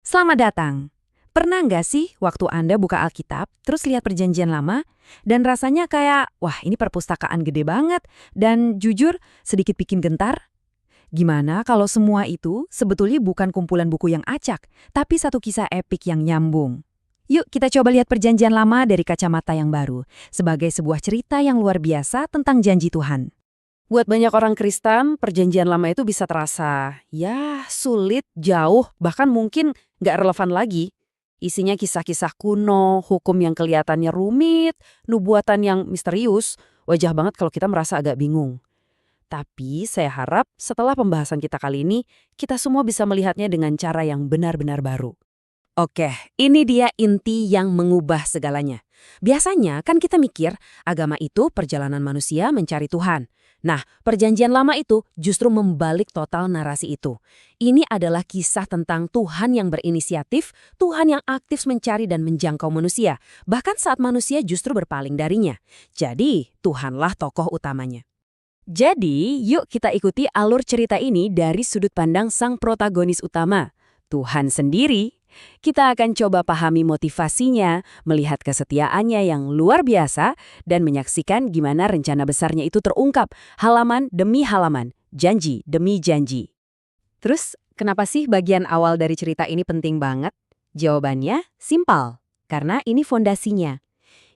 Selamat datang. Pernah nggak sih waktu Anda buka Alkitab, terus lihat Perjanjian Lama, dan rasanya kayak, wah ini perpustakaan gede banget, dan jujur sedikit bikin gentar? Gimana kalau semua itu sebetulnya bukan kumpulan buku yang acak, tapi satu kisah epik yang nyambung? Yuk kita coba lihat Perjanjian Lama dari kacamata yang baru, sebagai sebuah cerita yang luar biasa tentang janji Tuhan. Buat banyak orang Kristen, perjanjian lama itu bisa terasa, ya sulit, jauh, bahkan mungkin nggak relevan lagi. Isinya kisah-kisah kuno, hukum yang kelihatannya rumit, nubuatan yang misterius, wajah banget kalau kita merasa agak bingung. Tapi saya harap setelah pembahasan kita kali ini, kita semua bisa melihatnya dengan cara yang benar-benar baru. Oke, ini dia inti yang mengubah segalanya. Biasanya kan kita mikir agama itu perjalanan manusia mencari Tuhan. Nah, perjanjian lama itu justru membalik total narasi itu. Ini adalah kisah tentang Tuhan yang berinisiatif, Tuhan yang aktif mencari dan menjangkau manusia, bahkan saat manusia justru berpaling darinya. Jadi, Tuhanlah tokoh utamanya. Jadi, yuk kita ikuti alur cerita ini dari sudut pandang sang protagonis utama, Tuhan sendiri. Kita akan coba pahami motivasinya, melihat kesetiaannya yang luar biasa, dan menyaksikan gimana rencana besarnya itu terungkap, halaman demi halaman, janji demi janji. Terus, kenapa sih bagian awal dari cerita ini penting banget? Jawabannya simpel, karena ini fondasinya.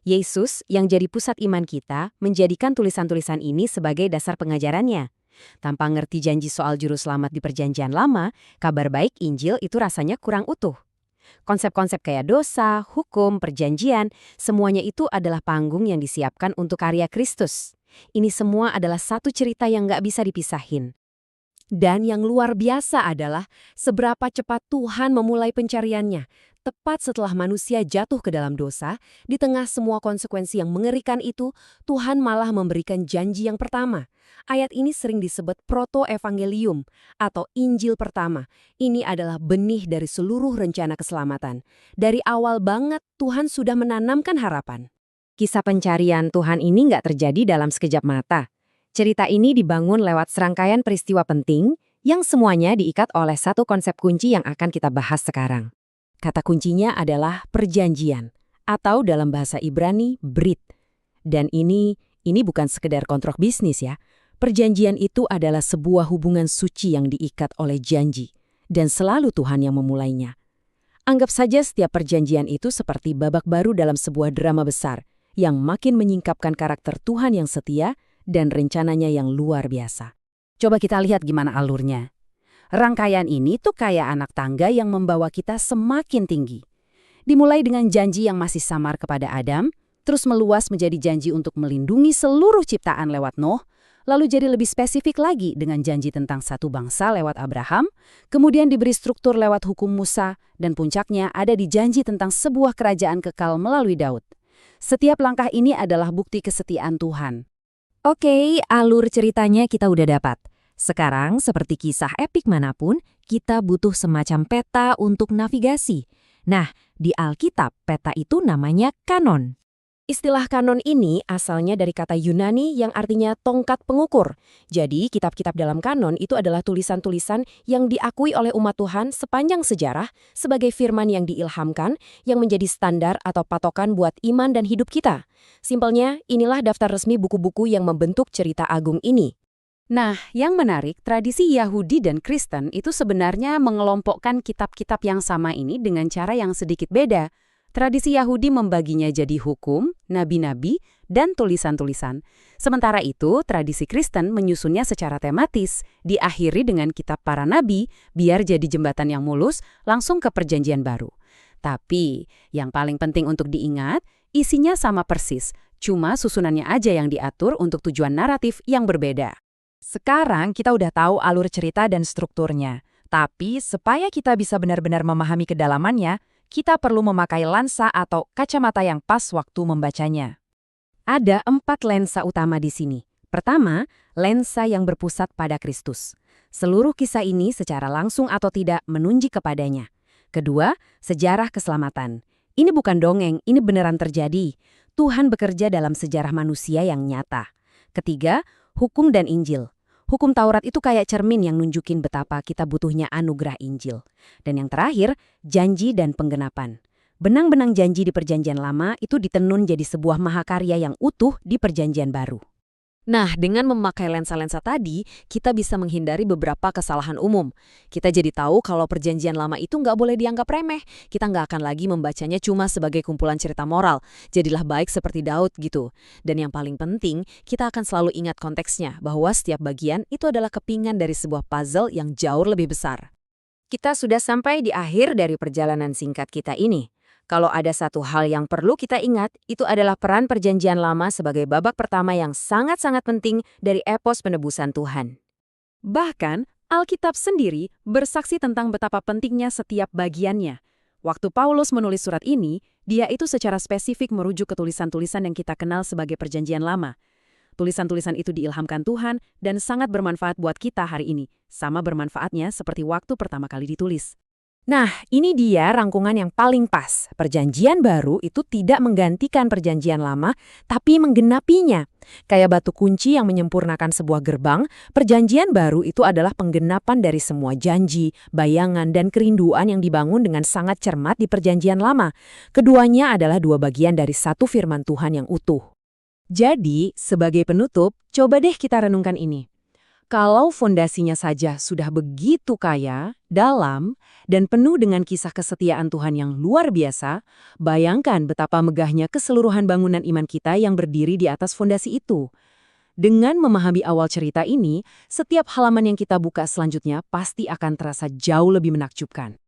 Yesus yang jadi pusat iman kita menjadikan tulisan-tulisan ini sebagai dasar pengajarannya. Tanpa ngerti janji soal juru selamat di perjanjian lama, kabar baik Injil itu rasanya kurang utuh. Konsep-konsep kayak dosa, hukum, perjanjian, semuanya itu adalah panggung yang disiapkan untuk karya Kristus. Ini semua adalah satu cerita yang nggak bisa dipisahin. Dan yang luar biasa adalah seberapa cepat Tuhan memulai pencariannya. Tepat setelah manusia jatuh ke dalam dosa, di tengah semua konsekuensi yang mengerikan itu, Tuhan malah memberikan janji yang pertama. Ayat ini sering disebut proto-evangelium atau Injil pertama. Ini adalah benih dari seluruh rencana keselamatan. Dari awal banget Tuhan sudah menanamkan harapan. Kisah pencarian Tuhan ini nggak terjadi dalam sekejap mata. Cerita ini dibangun lewat serangkaian peristiwa penting yang semuanya diikat oleh satu konsep kunci yang akan kita bahas sekarang. Kata kuncinya adalah perjanjian, atau dalam bahasa Ibrani, brit. Dan ini bukan sekedar kontrak bisnis ya. Perjanjian itu adalah sebuah hubungan suci yang diikat oleh janji, dan selalu Tuhan yang memulainya. Anggap saja setiap perjanjian itu seperti babak baru dalam sebuah drama besar, yang makin menyingkapkan karakter Tuhan yang setia dan rencananya yang luar biasa. Coba kita lihat gimana alurnya. Rangkaian ini tuh kayak anak tangga yang membawa kita semakin tinggi. Dimulai dengan janji yang masih samar kepada Adam, terus meluas menjadi janji untuk melindungi seluruh ciptaan lewat Noh, lalu jadi lebih spesifik lagi dengan janji tentang satu bangsa lewat Abraham, kemudian diberi struktur lewat hukum Musa, dan puncaknya ada di janji tentang sebuah kerajaan kekal melalui Daud. Setiap langkah ini adalah bukti kesetiaan Tuhan. Oke, alur ceritanya kita udah dapat. Sekarang, seperti kisah epik manapun, kita butuh semacam peta untuk navigasi. Nah, di Alkitab, peta itu namanya kanon. Istilah kanon ini asalnya dari kata Yunani yang artinya tongkat pengukur. Jadi, kitab-kitab dalam kanon itu adalah tulisan-tulisan yang diakui oleh umat Tuhan sepanjang sejarah sebagai firman yang diilhamkan, yang menjadi standar atau patokan buat iman dan hidup kita. Simpelnya, inilah daftar resmi buku-buku yang membentuk cerita agung ini. Nah, yang menarik, tradisi Yahudi dan Kristen itu sebenarnya mengelompokkan kitab-kitab yang sama ini dengan cara yang sedikit beda. Tradisi Yahudi membaginya jadi hukum, nabi-nabi, dan tulisan-tulisan. Sementara itu, tradisi Kristen menyusunnya secara tematis, diakhiri dengan kitab para nabi, biar jadi jembatan yang mulus langsung ke perjanjian baru. Tapi, yang paling penting untuk diingat, isinya sama persis, cuma susunannya aja yang diatur untuk tujuan naratif yang berbeda. Sekarang kita udah tahu alur cerita dan strukturnya. Tapi supaya kita bisa benar-benar memahami kedalamannya, kita perlu memakai lensa atau kacamata yang pas waktu membacanya. Ada 4 lensa utama di sini. Pertama, lensa yang berpusat pada Kristus. Seluruh kisah ini secara langsung atau tidak menunjuk kepadanya. Kedua, sejarah keselamatan. Ini bukan dongeng, ini beneran terjadi. Tuhan bekerja dalam sejarah manusia yang nyata. Ketiga, hukum dan Injil. Hukum Taurat itu kayak cermin yang nunjukin betapa kita butuhnya anugerah Injil. Dan yang terakhir, janji dan penggenapan. Benang-benang janji di Perjanjian Lama itu ditenun jadi sebuah mahakarya yang utuh di Perjanjian Baru. Nah, dengan memakai lensa-lensa tadi, kita bisa menghindari beberapa kesalahan umum. Kita jadi tahu kalau Perjanjian Lama itu nggak boleh dianggap remeh. Kita nggak akan lagi membacanya cuma sebagai kumpulan cerita moral. Jadilah baik seperti Daud gitu. Dan yang paling penting, kita akan selalu ingat konteksnya, bahwa setiap bagian itu adalah kepingan dari sebuah puzzle yang jauh lebih besar. Kita sudah sampai di akhir dari perjalanan singkat kita ini. Kalau ada satu hal yang perlu kita ingat, itu adalah peran Perjanjian Lama sebagai babak pertama yang sangat-sangat penting dari epos penebusan Tuhan. Bahkan, Alkitab sendiri bersaksi tentang betapa pentingnya setiap bagiannya. Waktu Paulus menulis surat ini, dia itu secara spesifik merujuk ke tulisan-tulisan yang kita kenal sebagai Perjanjian Lama. Tulisan-tulisan itu diilhamkan Tuhan dan sangat bermanfaat buat kita hari ini, sama bermanfaatnya seperti waktu pertama kali ditulis. Nah, ini dia rangkungan yang paling pas. Perjanjian Baru itu tidak menggantikan Perjanjian Lama, tapi menggenapinya. Kayak batu kunci yang menyempurnakan sebuah gerbang, Perjanjian Baru itu adalah penggenapan dari semua janji, bayangan, dan kerinduan yang dibangun dengan sangat cermat di Perjanjian Lama. Keduanya adalah dua bagian dari satu firman Tuhan yang utuh. Jadi, sebagai penutup, coba deh kita renungkan ini. Kalau fondasinya saja sudah begitu kaya, dalam, dan penuh dengan kisah kesetiaan Tuhan yang luar biasa, bayangkan betapa megahnya keseluruhan bangunan iman kita yang berdiri di atas fondasi itu. Dengan memahami awal cerita ini, setiap halaman yang kita buka selanjutnya pasti akan terasa jauh lebih menakjubkan.